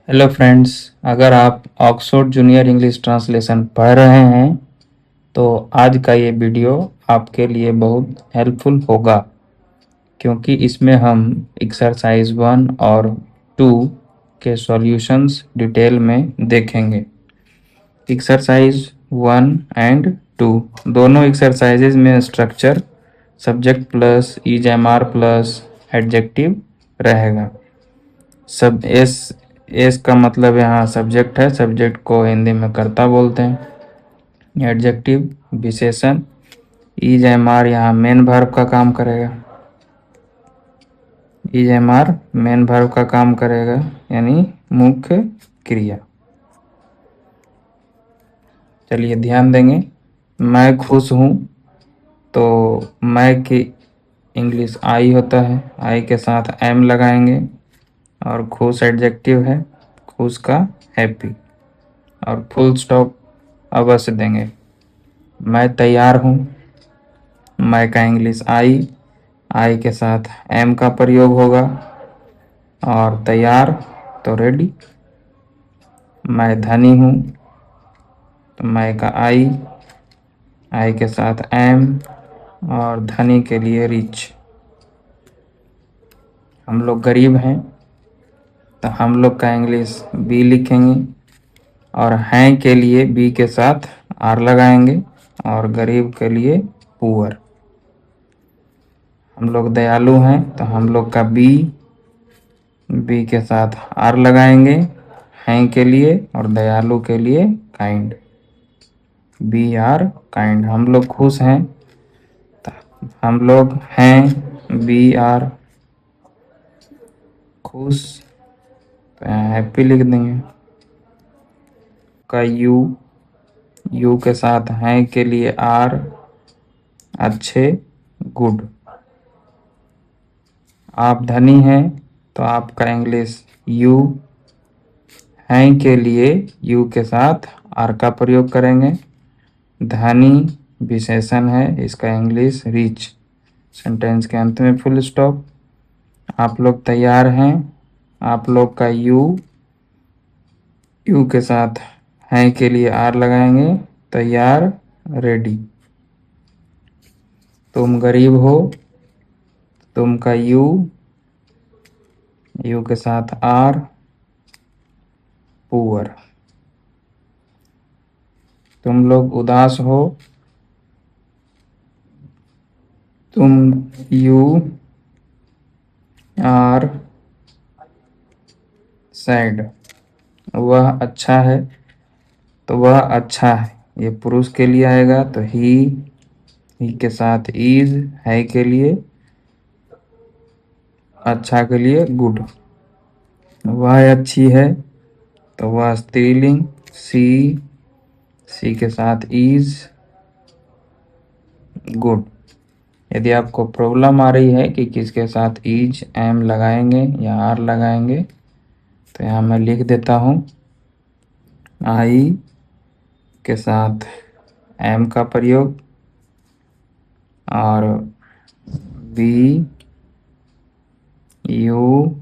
Hello friends. अगर आप Oxford junior English translation पढ़ रहे हैं तो आज का ये वीडियो आपके लिए बहुत हेल्पफुल होगा, क्योंकि इसमें हम एक्सरसाइज 1 और 2 के सॉल्यूशंस डिटेल में देखेंगे। एक्सरसाइज 1 एंड 2 दोनों एक्सरसाइजेज में structure subject plus is am are plus adjective रहेगा। सब एस का मतलब यहाँ सब्जेक्ट है, सब्जेक्ट को हिंदी में कर्ता बोलते हैं। एडजेक्टिव विशेषण, इज एम आर यहाँ मेन वर्ब का काम करेगा। Is am are main verb का काम करेगा, यानी मुख्य क्रिया। चलिए ध्यान देंगे। मैं खुश हूँ तो मैं की इंग्लिश आई होता है, आई के साथ एम लगाएंगे और खुश एडजेक्टिव है, खुश का हैप्पी, और फुल स्टॉप अवश्य देंगे। मैं तैयार हूँ, मैं का इंग्लिश आई के साथ एम का प्रयोग होगा, और तैयार तो रेडी। मैं धनी हूँ तो मैं का आई के साथ एम, और धनी के लिए रिच। हम लोग गरीब हैं तो हम लोग का इंग्लिश बी लिखेंगे, और हैं के लिए बी के साथ आर लगाएंगे, और गरीब के लिए पुअर। हम लोग दयालु हैं तो हम लोग का बी के साथ आर लगाएंगे, हैं के लिए, और दयालु के लिए काइंड, बी आर काइंड। हम लोग खुश हैं तो हम लोग हैं बी आर खुश, तो यहाँ हैप्पी लिख देंगे। का यू के साथ हैं के लिए आर, अच्छे गुड। आप धनी हैं तो आपका इंग्लिश यू, हैं के लिए यू के साथ आर का प्रयोग करेंगे। धनी विशेषण है, इसका इंग्लिश रिच। सेंटेंस के अंत में फुल स्टॉप। आप लोग तैयार हैं, आप लोग का यू के साथ हैं के लिए आर लगाएंगे, तैयार रेडी। तुम गरीब हो, तुम का यू के साथ आर, पुअर। तुम लोग उदास हो, तुम यू आर सैड। वह अच्छा है तो वह अच्छा है, ये पुरुष के लिए आएगा, तो ही के साथ इज, है के लिए, अच्छा के लिए गुड। वह अच्छी है तो वह स्त्रीलिंग, सी के साथ इज, गुड। यदि आपको प्रॉब्लम आ रही है कि किसके साथ इज एम लगाएंगे या आर लगाएंगे, तो यहाँ मैं लिख देता हूँ। आई के साथ एम का प्रयोग, और बी यू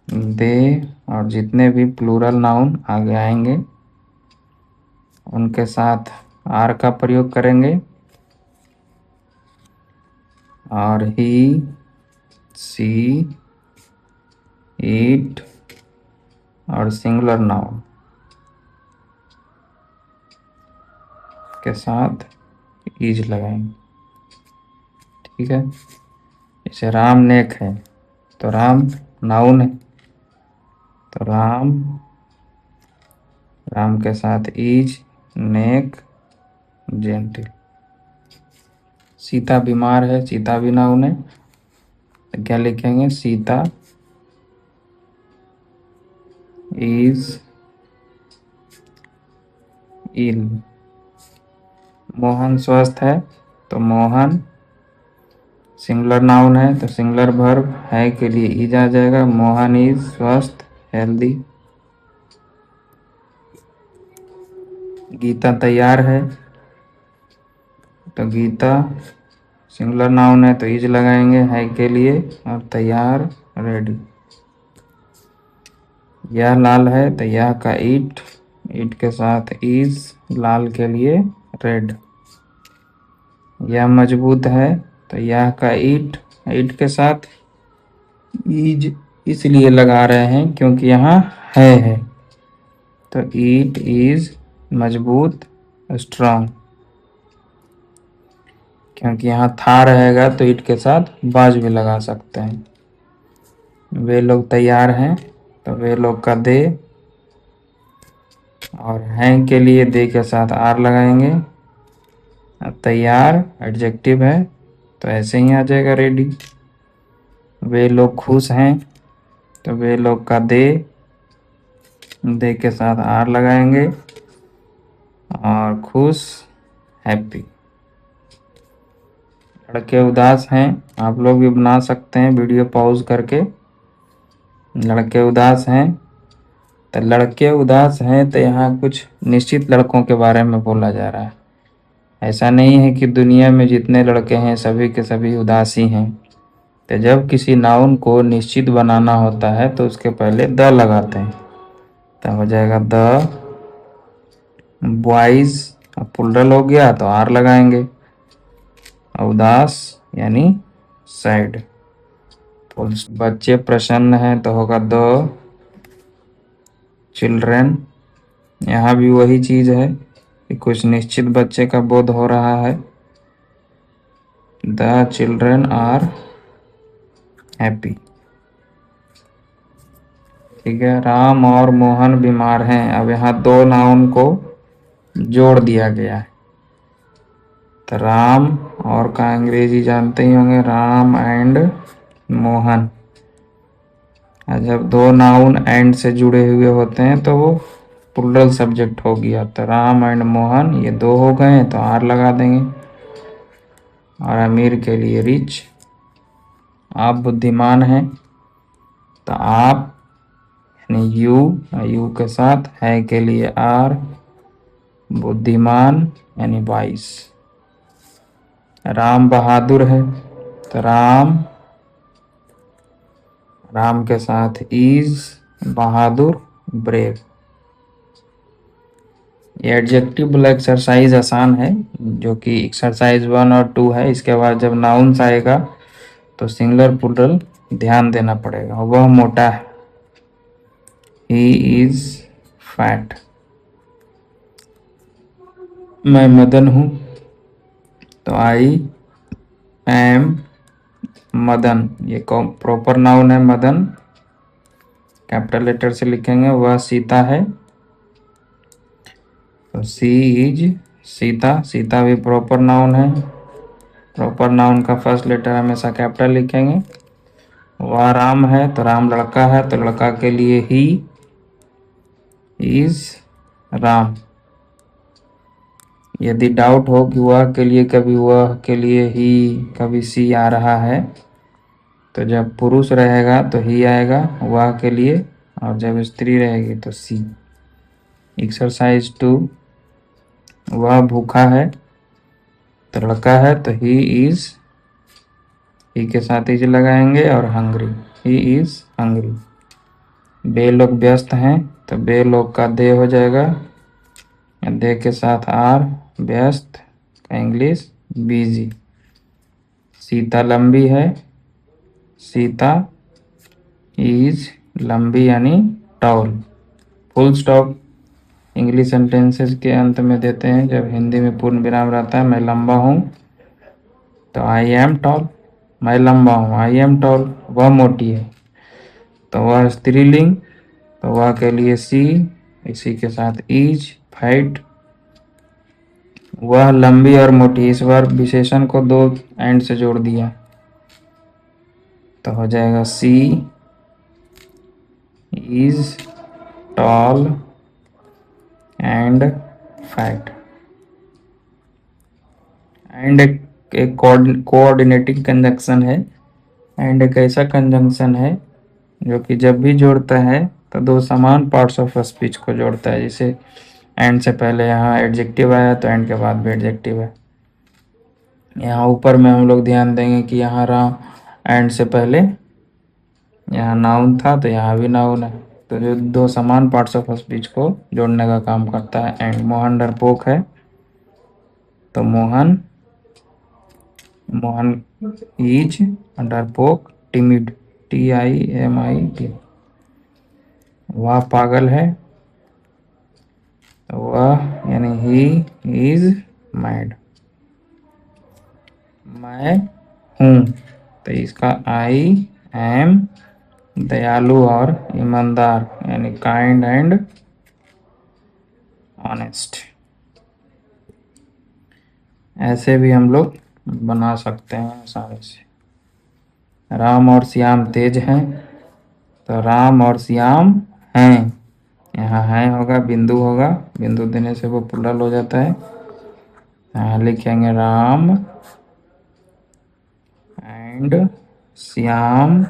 दे, और जितने भी प्लूरल नाउन आगे आएंगे उनके साथ आर का प्रयोग करेंगे, और ही, सी, इट, और सिंगुलर नाउन के साथ इज लगाएंगे। ठीक है। जैसे राम नेक है तो राम नाउन है, तो राम के साथ इज, नेक, जेंटिल। सीता बीमार है, सीता भी नाउन है, तो क्या लिखेंगे? सीता इज इल। मोहन स्वस्थ है तो मोहन सिंगुलर नाउन है, तो सिंगुलर वर्ब है के लिए इज आ जाएगा, मोहन इज स्वस्थ, हेल्दी। गीता तैयार है तो गीता सिंगुलर नाउन है, तो इज लगाएंगे है के लिए, और तैयार रेडी। यह लाल है तो यह का ईट, ईट के साथ इज, लाल के लिए रेड। यह मजबूत है तो यह का ईट, ईट के साथ इज इसलिए लगा रहे हैं क्योंकि यहाँ है। तो ईट इज मजबूत, स्ट्रांग। क्योंकि यहाँ था रहेगा तो ईट के साथ बाज भी लगा सकते हैं। वे लोग तैयार हैं तो वे लोग का दे, और हैं के लिए दे के साथ आर लगाएंगे। तैयार एडजेक्टिव है तो ऐसे ही आ जाएगा रेडी। वे लोग खुश हैं तो वे लोग का दे के साथ आर लगाएंगे, और खुश हैप्पी। लड़के उदास हैं, आप लोग भी बना सकते हैं वीडियो पॉज करके। लड़के उदास हैं तो लड़के उदास हैं तो यहाँ कुछ निश्चित लड़कों के बारे में बोला जा रहा है। ऐसा नहीं है कि दुनिया में जितने लड़के हैं सभी के सभी उदासी हैं। तो जब किसी नाउन को निश्चित बनाना होता है तो उसके पहले द लगाते हैं, तो हो जाएगा द बॉयज। प्लुरल हो गया तो आर लगाएंगे। उदास यानी सैड। बच्चे प्रसन्न हैं तो होगा द चिल्ड्रेन। यहाँ भी वही चीज है कि कुछ निश्चित बच्चे का बोध हो रहा है। The children are happy. ठीक है। राम और मोहन बीमार हैं। अब यहाँ दो नाउन को जोड़ दिया गया है। तो राम और का अंग्रेजी जानते ही होंगे, राम एंड मोहन। जब दो नाउन एंड से जुड़े हुए होते हैं तो वो प्लुरल सब्जेक्ट हो गया। तो राम एंड मोहन ये दो हो गए तो आर लगा देंगे। और अमीर के लिए रिच। आप बुद्धिमान हैं तो आप यानी यू, यू के साथ है के लिए आर, बुद्धिमान यानी 22। राम बहादुर है तो राम, राम के साथ इज, बहादुर ब्रेव। ये एडजेक्टिव एक्सरसाइज आसान है, जो कि एक्सरसाइज 1 और 2 है। इसके बाद जब नाउन्स आएगा तो सिंगुलर प्लुरल ध्यान देना पड़ेगा। वह मोटा है, ही इज फैट। मैं मदन हूँ तो आई एम मदन। ये प्रॉपर नाउन है मदन, कैपिटल लेटर से लिखेंगे। वह सीता है तो सी इज सीता। सीता भी प्रॉपर नाउन है। प्रॉपर नाउन का फर्स्ट लेटर हमेशा कैपिटल लिखेंगे। वह राम है तो राम लड़का है तो लड़का के लिए ही इज राम। यदि डाउट हो कि वह के लिए कभी वह के लिए ही कभी सी आ रहा है, तो जब पुरुष रहेगा तो ही आएगा वह के लिए, और जब स्त्री रहेगी तो सी। एक्सरसाइज 2, वह भूखा है तो लड़का है तो ही इज, ही के साथ इज लगाएंगे, और हंग्री, ही इज हंग्री। बे लोग व्यस्त हैं तो बे लोग का दे हो जाएगा, दे के साथ आर, व्यस्त का इंग्लिश बिजी। सीता लंबी है, सीता इज लंबी यानी tall. Full stop English sentences के अंत में देते हैं जब हिंदी में पूर्ण विराम रहता है। मैं लंबा हूँ तो आई एम टॉल, मैं लंबा हूँ, आई एम टॉल। वह मोटी है तो वह स्त्रीलिंग, तो वह के लिए सी, इसी के साथ इज, फाइट। वह लंबी और मोटी, इस बार विशेषण को दो एंड से जोड़ दिया तो हो जाएगा she is tall and fat. And एक कोऑर्डिनेटिंग कंजंक्शन है। एंड एक ऐसा कंजंक्शन है जो कि जब भी जोड़ता है तो दो समान पार्ट्स ऑफ स्पीच को जोड़ता है। जैसे एंड से पहले यहाँ एडजेक्टिव आया तो एंड के बाद भी एडजेक्टिव है। यहाँ ऊपर में हम लोग ध्यान देंगे कि यहाँ रहा एंड से पहले यहाँ नाउन था तो यहाँ भी नाउन है। तो जो दो समान पार्ट्स ऑफ स्पीच को जोड़ने का काम करता है। एंड मोहन डरपोक है, तो मोहन इज डरपोक, टिमिड, TIMID। वह पागल है, तो वह यानी ही इज मैड। मैं हूँ, तो इसका आई एम दयालु और ईमानदार, यानी काइंड एंड ऑनेस्ट। ऐसे भी हम लोग बना सकते हैं आसानी से। राम और श्याम तेज हैं, तो राम और श्याम हैं, यहाँ है होगा, बिंदु होगा, बिंदु देने से वो प्लुरल हो जाता है। यहाँ लिखेंगे Ram and Shyam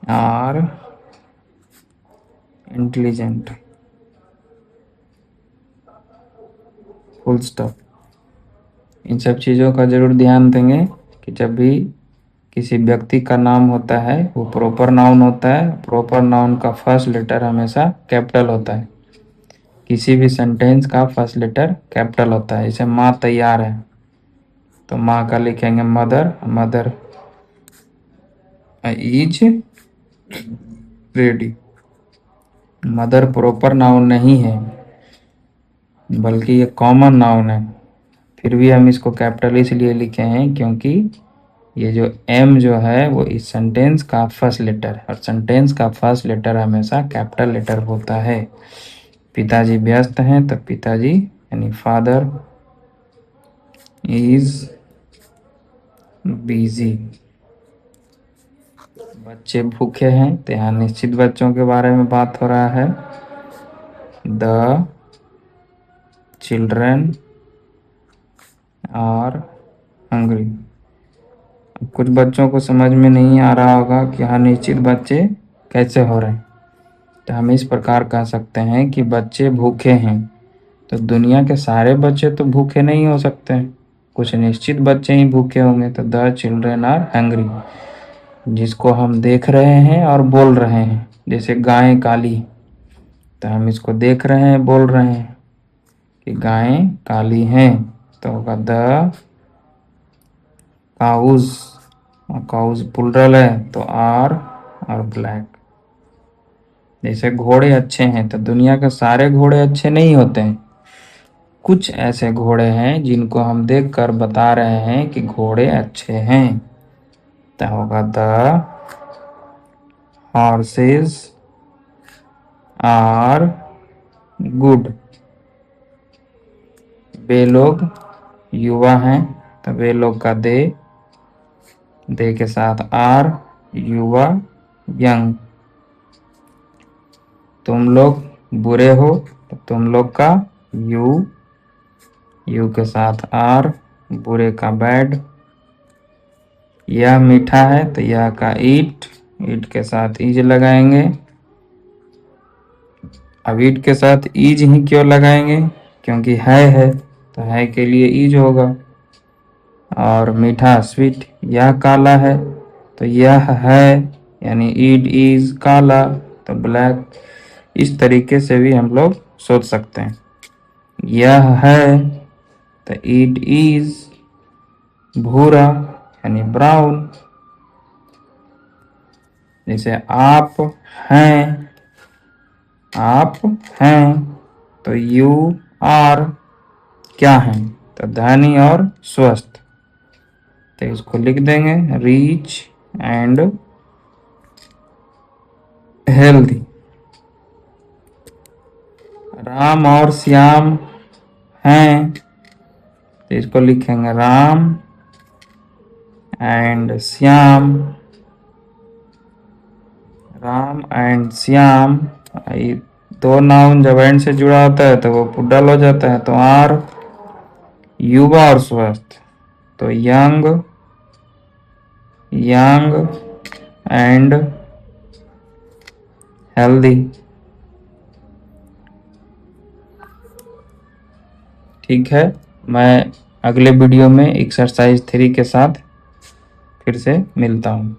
are intelligent, full stop. इन सब चीज़ों का जरूर ध्यान देंगे कि जब भी किसी व्यक्ति का नाम होता है वो प्रॉपर नाउन होता है। प्रॉपर नाउन का फर्स्ट लेटर हमेशा कैपिटल होता है। किसी भी सेंटेंस का फर्स्ट लेटर कैपिटल होता है। जैसे माँ तैयार है, तो माँ का लिखेंगे mother, mother is ready. Mother proper noun नहीं है, बल्कि ये कॉमन नाउन है। फिर भी हम इसको कैपिटल इसलिए लिखे हैं क्योंकि ये जो एम जो है वो इस सेंटेंस का फर्स्ट लेटर है, और सेंटेंस का फर्स्ट लेटर हमेशा कैपिटल लेटर होता है। पिताजी व्यस्त हैं, तो पिताजी यानी फादर इज बिजी। बच्चे भूखे हैं, तो यहाँ निश्चित बच्चों के बारे में बात हो रहा है। The children are hungry. कुछ बच्चों को समझ में नहीं आ रहा होगा कि यहाँ निश्चित बच्चे कैसे हो रहे हैं, तो हम इस प्रकार कह सकते हैं कि बच्चे भूखे हैं। तो दुनिया के सारे बच्चे तो भूखे नहीं हो सकते हैं, कुछ निश्चित बच्चे ही भूखे होंगे। तो द चिल्ड्रन आर हंग्री, जिसको हम देख रहे हैं और बोल रहे हैं। जैसे गायें काली, तो हम इसको देख रहे हैं, बोल रहे हैं कि गायें काली हैं, तो होगा द काउज। काउज प्लुरल है, तो आर और ब्लैक। जैसे घोड़े अच्छे हैं, तो दुनिया के सारे घोड़े अच्छे नहीं होते हैं। कुछ ऐसे घोड़े हैं जिनको हम देखकर बता रहे हैं कि घोड़े अच्छे हैं, तो होगा द हॉर्सेस आर गुड। वे लोग युवा हैं, तो वे लोग का दे के साथ आर, युवा, यंग। तुम लोग बुरे हो, तो तुम लोग का यू के साथ आर, बुरे का बैड। यह मीठा है, तो यह का ईट के साथ ईज लगाएंगे। अब ईट के साथ ईज ही क्यों लगाएंगे, क्योंकि है, तो है के लिए ईज होगा। और मीठा स्वीट, यह काला है, तो यह है यानी इट इज काला, तो ब्लैक। इस तरीके से भी हम लोग सोच सकते हैं। यह है, तो इट इज भूरा यानी ब्राउन। जैसे आप हैं, तो यू आर क्या हैं, तो धनी और स्वस्थ। तो इसको लिख देंगे रिच एंड हेल्दी। राम और श्याम हैं, तो इसको लिखेंगे राम एंड श्याम। राम एंड श्याम, दो नाउन जब एंड से जुड़ा होता है तो वो पुडल हो जाता है, तो आर, युवा और स्वस्थ, तो यंग एंड हेल्दी। ठीक है, मैं अगले वीडियो में एक्सरसाइज 3 के साथ फिर से मिलता हूँ।